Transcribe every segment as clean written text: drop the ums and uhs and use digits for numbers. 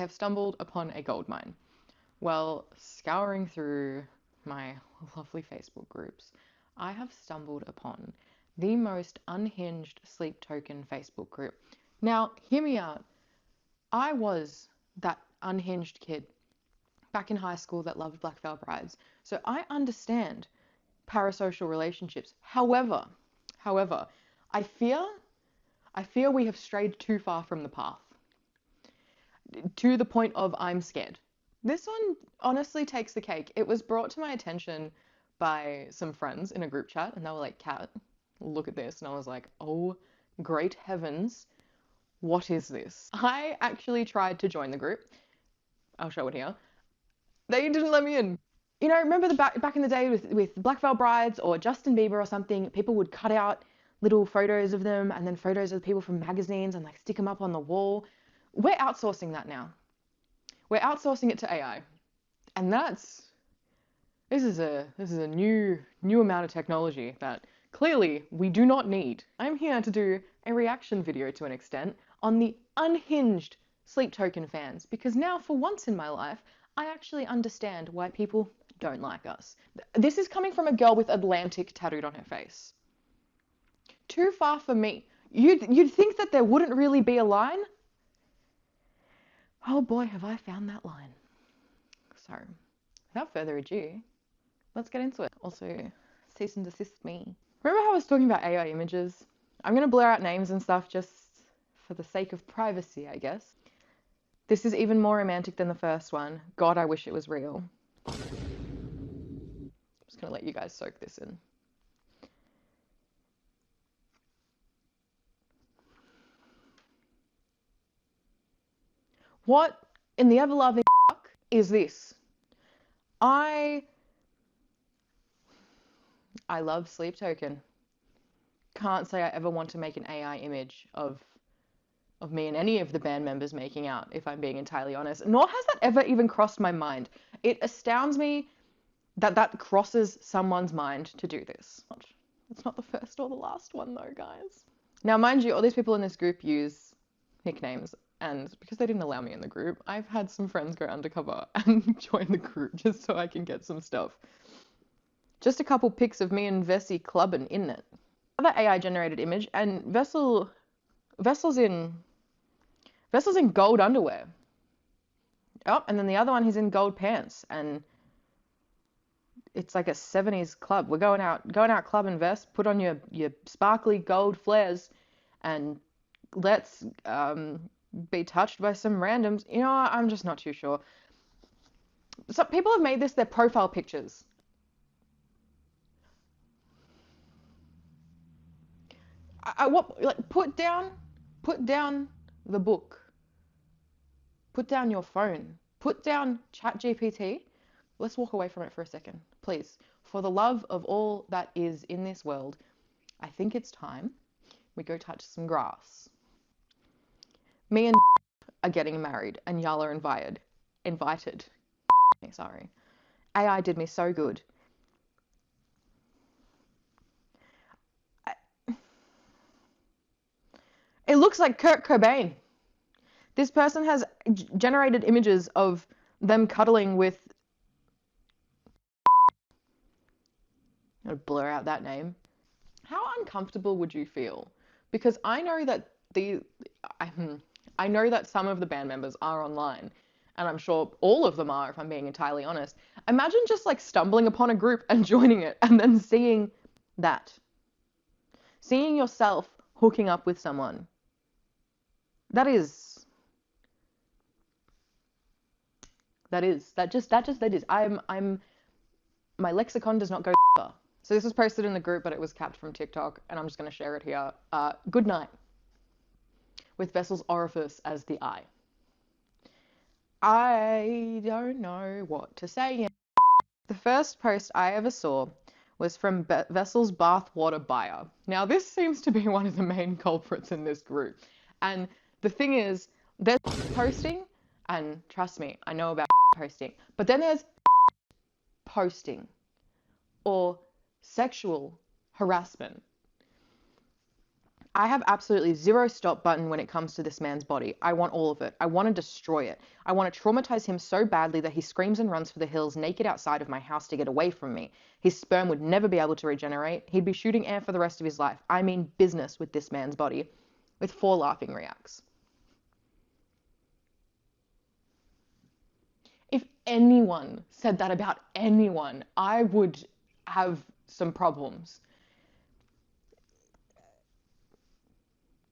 have stumbled upon a goldmine. Well, scouring through my lovely Facebook groups, I have stumbled upon the most unhinged sleep token Facebook group. Now, hear me out. I was that unhinged kid back in high school that loved Black Veil Brides, so I understand parasocial relationships. However, I fear we have strayed too far from the path, to the point of I'm scared. This one honestly takes the cake. It was brought to my attention by some friends in a group chat, and they were like, Kat, look at this. And I was like, oh, great heavens, what is this? I actually tried to join the group. I'll show it here. They didn't let me in. You know, remember the back in the day with Black Veil Brides or Justin Bieber or something, people would cut out little photos of them and then photos of the people from magazines and like stick them up on the wall. We're outsourcing that now. We're outsourcing it to AI. And this is a new amount of technology that clearly we do not need. I'm here to do a reaction video to an extent on the unhinged sleep token fans, because now for once in my life, I actually understand why people don't like us. This is coming from a girl with Atlantic tattooed on her face. Too far for me. You'd think that there wouldn't really be a line. Oh boy, have I found that line. So, without further ado, let's get into it. Also, cease and desist me. Remember how I was talking about AI images? I'm gonna blur out names and stuff just for the sake of privacy, I guess. This is even more romantic than the first one. God, I wish it was real. I'm just gonna let you guys soak this in. What in the ever-loving fuck is this? I love Sleep Token. Can't say I ever want to make an AI image of me and any of the band members making out, if I'm being entirely honest. Nor has that ever even crossed my mind. It astounds me that crosses someone's mind to do this. It's not the first or the last one though, guys. Now, mind you, all these people in this group use nicknames, and because they didn't allow me in the group, I've had some friends go undercover and join the group just so I can get some stuff. Just a couple pics of me and Vessi clubbing in it. Another AI generated image, and Vessel's in gold underwear. Oh, and then the other one, he's in gold pants, and it's like a 70s club. We're going out clubbing, Vess. Put on your sparkly gold flares, and let's be touched by some randoms. You know, I'm just not too sure. So people have made this their profile pictures. Put down the book. Put down your phone. Put down ChatGPT. Let's walk away from it for a second, please. For the love of all that is in this world, I think it's time we go touch some grass. Me and are getting married, and y'all are invited. Sorry. AI did me so good. It looks like Kurt Cobain. This person has generated images of them cuddling with... I'm gonna blur out that name. How uncomfortable would you feel? Because I know that I know that some of the band members are online, and I'm sure all of them are, if I'm being entirely honest. Imagine just like stumbling upon a group and joining it, and then seeing that. Seeing yourself hooking up with someone. That is. My lexicon does not go further. So this was posted in the group, but it was capped from TikTok, and I'm just going to share it here. Good night. With Vessel's orifice as the eye. I don't know what to say. The first post I ever saw was from Vessel's bathwater buyer. Now, this seems to be one of the main culprits in this group. And the thing is, there's posting, and trust me, I know about posting, but then there's posting or sexual harassment. I have absolutely zero stop button when it comes to this man's body. I want all of it. I want to destroy it. I want to traumatize him so badly that he screams and runs for the hills naked outside of my house to get away from me. His sperm would never be able to regenerate. He'd be shooting air for the rest of his life. I mean business with this man's body. With 4 laughing reacts. If anyone said that about anyone, I would have some problems.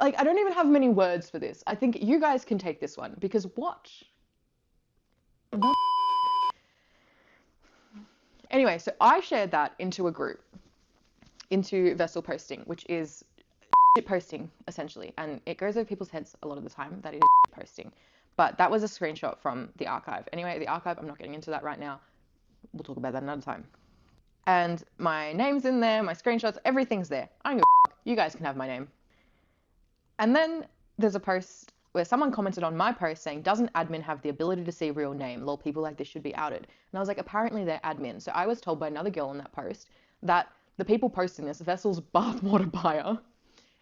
Like, I don't even have many words for this. I think you guys can take this one, because watch. Anyway, so I shared that into a group, into Vessel posting, which is shit posting, essentially. And it goes over people's heads a lot of the time that it is shit posting. But that was a screenshot from the archive. Anyway, the archive, I'm not getting into that right now. We'll talk about that another time. And my name's in there, my screenshots, everything's there. I don't give a fuck. You guys can have my name. And then there's a post where someone commented on my post saying, doesn't admin have the ability to see real name? Lol, people like this should be outed. And I was like, apparently they're admin. So I was told by another girl in that post that the people posting this, Vessel's bathwater buyer,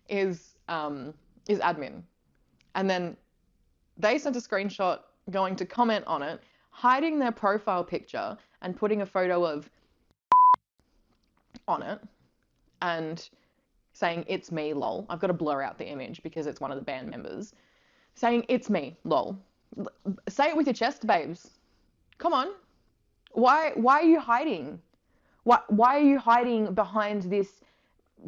is admin. And then they sent a screenshot going to comment on it, hiding their profile picture and putting a photo of on it and saying, it's me, lol. I've got to blur out the image because it's one of the band members. Saying, it's me, lol. Say it with your chest, babes. Come on. Why are you hiding? Why are you hiding behind this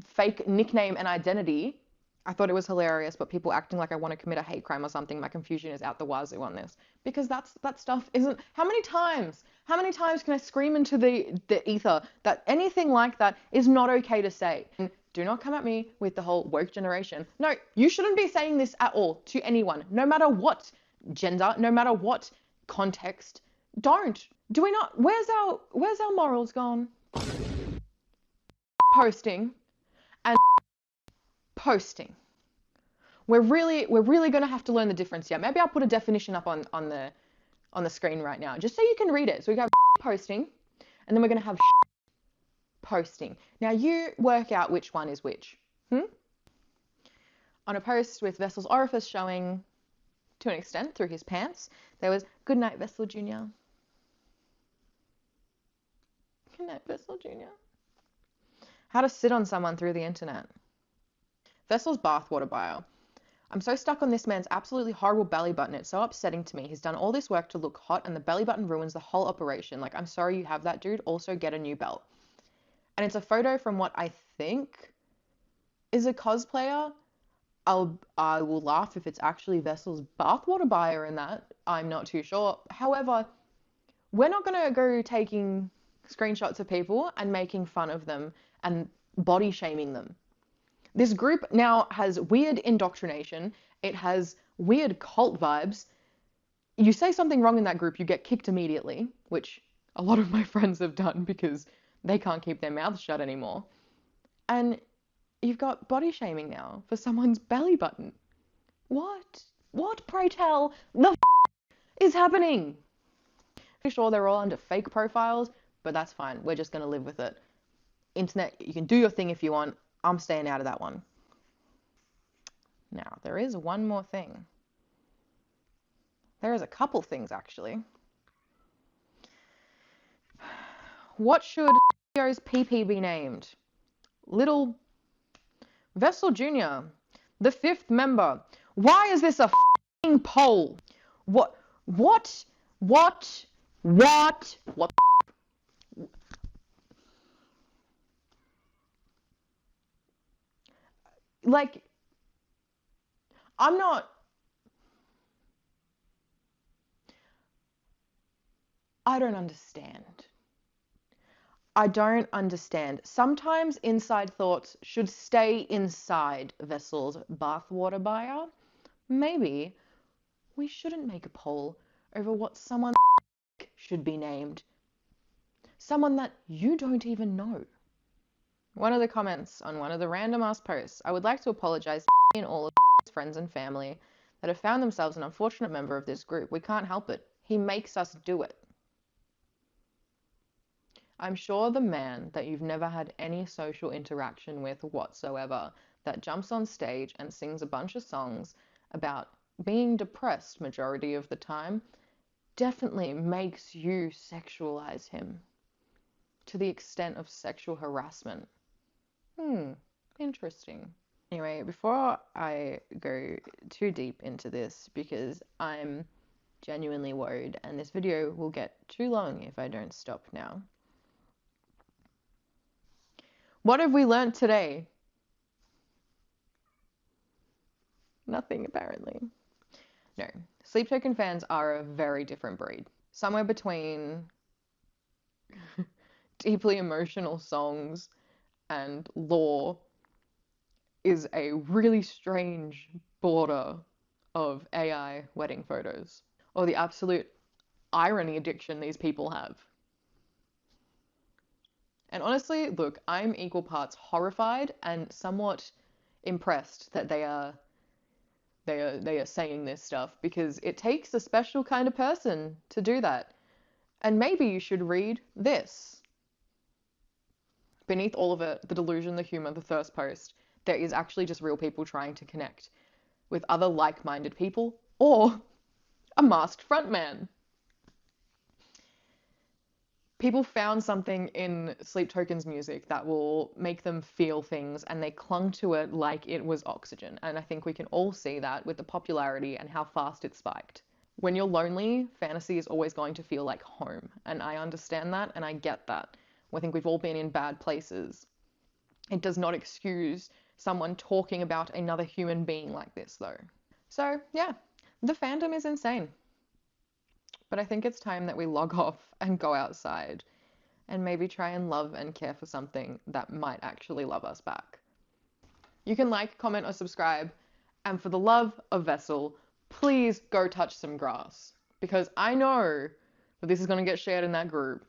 fake nickname and identity? I thought it was hilarious, but people acting like I want to commit a hate crime or something. My confusion is out the wazoo on this. Because that stuff isn't... How many times can I scream into the ether that anything like that is not okay to say? And do not come at me with the whole woke generation. No, you shouldn't be saying this at all to anyone, no matter what gender, no matter what context. Don't. Do we not? Where's our morals gone? Posting and posting. We're really going to have to learn the difference here. Maybe I'll put a definition up on the screen right now, just so you can read it. So we got posting, and then we're going to have posting. Now you work out which one is which. On a post with Vessel's orifice showing, to an extent, through his pants, there was, good night, Vessel Jr. Good night, Vessel Jr. How to sit on someone through the internet. Vessel's bathwater bio. I'm so stuck on this man's absolutely horrible belly button. It's so upsetting to me. He's done all this work to look hot and the belly button ruins the whole operation. Like, I'm sorry you have that, dude. Also get a new belt. And it's a photo from what I think is a cosplayer. I will laugh if it's actually Vessel's bathwater buyer in that. I'm not too sure. However, we're not going to go taking screenshots of people and making fun of them and body shaming them. This group now has weird indoctrination. It has weird cult vibes. You say something wrong in that group, you get kicked immediately, which a lot of my friends have done because they can't keep their mouths shut anymore. And you've got body shaming now for someone's belly button. What? What, pray tell, the is happening? I'm sure they're all under fake profiles, but that's fine. We're just going to live with it. Internet, you can do your thing if you want. I'm staying out of that one. Now, there is one more thing. There is a couple things, actually. What should Theo's PP be named? Little Vessel Jr., the 5th member. Why is this a f***ing poll? What? Like, I don't understand. I don't understand. Sometimes inside thoughts should stay inside Vessel's bathwater buyer. Maybe we shouldn't make a poll over what someone should be named. Someone that you don't even know. One of the comments on one of the random ass posts, I would like to apologize to and all of his friends and family that have found themselves an unfortunate member of this group. We can't help it. He makes us do it. I'm sure the man that you've never had any social interaction with whatsoever, that jumps on stage and sings a bunch of songs about being depressed majority of the time definitely makes you sexualize him to the extent of sexual harassment. Interesting. Anyway, before I go too deep into this, because I'm genuinely worried and this video will get too long if I don't stop now. What have we learnt today? Nothing, apparently. No, Sleep Token fans are a very different breed. Somewhere between deeply emotional songs and lore is a really strange border of AI wedding photos, or the absolute irony addiction these people have. And honestly, look, I'm equal parts horrified and somewhat impressed that they are saying this stuff, because it takes a special kind of person to do that. And maybe you should read this. Beneath all of it, the delusion, the humor, the thirst post, there is actually just real people trying to connect with other like-minded people, or a masked frontman. People found something in Sleep Token's music that will make them feel things, and they clung to it like it was oxygen. And I think we can all see that with the popularity and how fast it spiked. When you're lonely, fantasy is always going to feel like home. And I understand that and I get that. I think we've all been in bad places. It does not excuse someone talking about another human being like this, though. So, yeah, the fandom is insane. But I think it's time that we log off and go outside and maybe try and love and care for something that might actually love us back. You can like, comment, or subscribe. And for the love of Vessel, please go touch some grass, because I know that this is going to get shared in that group.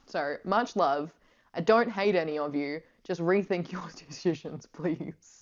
So much love. I don't hate any of you. Just rethink your decisions, please.